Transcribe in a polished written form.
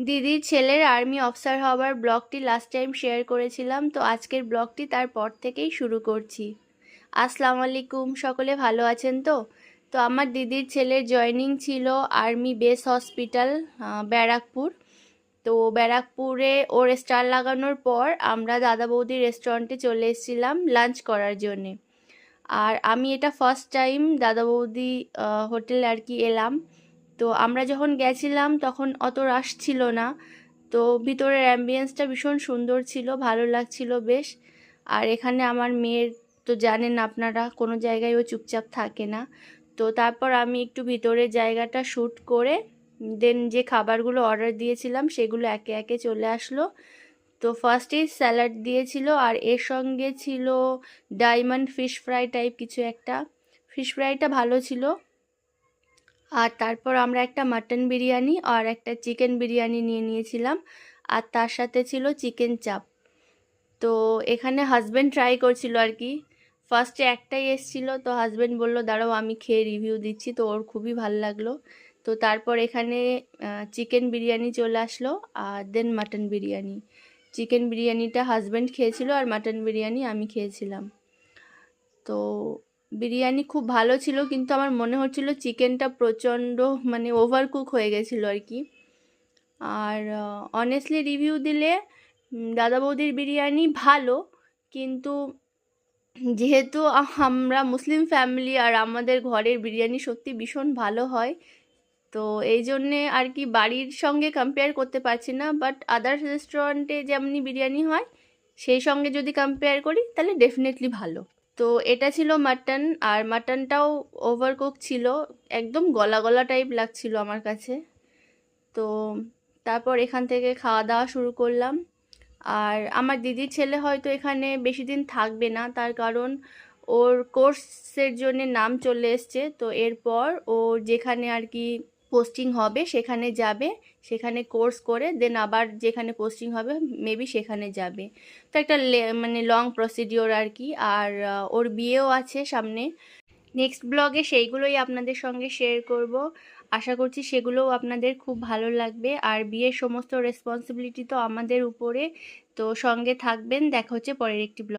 দিদির ছেলের army officer হওয়ার ব্লগটি লাস্ট টাইম শেয়ার করেছিলাম, তো আজকের ব্লগটি তারপর থেকেই শুরু করছি। আসসালামু আলাইকুম, সকলে ভালো আছেন তো? তো আমার দিদির ছেলের জয়েনিং ছিল আর্মি বেস হসপিটাল ব্যারাকপুর। তো ব্যারাকপুরে ওর স্টার লাগানোর পর আমরা দাদা বৌদির রেস্টুরেন্টে চলে এসেছিলাম লাঞ্চ করার জন্যে। আর আমি এটা ফার্স্ট টাইম দাদা বৌদি হোটেল আর কি এলাম। তো আমরা যখন গেছিলাম তখন অত রাশ ছিল না। তো ভিতরের অ্যাম্বিয়েন্সটা ভীষণ সুন্দর ছিল, ভালো লাগছিল বেশ। আর এখানে আমার মেয়ের তো জানেন আপনারা, কোনো জায়গায় ও চুপচাপ থাকে না। তো তারপর আমি একটু ভিতরের জায়গাটা শ্যুট করে দেন যে খাবারগুলো অর্ডার দিয়েছিলাম সেগুলো একে একে চলে আসলো। তো ফার্স্টেই স্যালাড দিয়েছিল আর এর সঙ্গে ছিল ডায়মন্ড ফিশ ফ্রাই টাইপ কিছু একটা। ফিশ ফ্রাইটা ভালো ছিল। আর তারপর আমরা একটা মাটন বিরিয়ানি আর একটা চিকেন বিরিয়ানি নিয়ে নিয়েছিলাম। আর তার সাথে ছিল চিকেন চাপ। তো এখানে হাজব্যান্ড ট্রাই করছিল আর কি। ফার্স্টে একটাই এসছিল, তো হাজব্যান্ড বলল দাঁড়াও আমি খেয়ে রিভিউ দিচ্ছি, তো ওর খুবই ভালো লাগলো। তো তারপর এখানে চিকেন বিরিয়ানি চলে আসলো আর দেন মাটন বিরিয়ানি। চিকেন বিরিয়ানিটা হাজব্যান্ড খেয়েছিল আর মাটন বিরিয়ানি আমি খেয়েছিলাম। তো বিরিয়ানি খুব ভালো ছিল, কিন্তু আমার মনে হচ্ছিল চিকেনটা প্রচণ্ড মানে ওভার কুক হয়ে গেছিলো আর কি। আর অনেস্টলি রিভিউ দিলে দাদা বৌদির বিরিয়ানি ভালো, কিন্তু যেহেতু আমরা মুসলিম ফ্যামিলি আর আমাদের ঘরের বিরিয়ানি সত্যি ভীষণ ভালো হয়, তো এই জন্যে আর কি বাড়ির সঙ্গে কম্পেয়ার করতে পারছি না। বাট আদার্স রেস্টুরেন্টে যেমনি বিরিয়ানি হয় সেই সঙ্গে যদি কম্পেয়ার করি তাহলে ডেফিনেটলি ভালো। তো এটা ছিল মাটন, আর মাটনটাও ওভারকুক ছিল, একদম গলা গলা টাইপ লাগছিল আমার কাছে। তো তারপর এখান থেকে খাওয়া দাওয়া শুরু করলাম। আর আমার দিদির ছেলে হয়তো এখানে বেশি দিন থাকবে না, তার কারণ ওর কোর্সের জন্য নাম চলে এসছে। তো এরপর ও যেখানে আর কি পোস্টিং হবে সেখানে যাবে, সেখানে কোর্স করে দেন আবার যেখানে পোস্টিং হবে মেবি সেখানে যাবে। তো একটা মানে লং প্রসিডিওর আর কি। আর ওর বিয়েও আছে সামনে। নেক্সট ব্লগে সেইগুলোই আপনাদের সঙ্গে শেয়ার করব। আশা করছি সেগুলোও আপনাদের খুব ভালো লাগবে। আর বিয়ের সমস্ত রেসপন্সিবিলিটি তো আমাদের উপরে। তো সঙ্গে থাকবেন, দেখা হচ্ছে পরের একটি ব্লগ।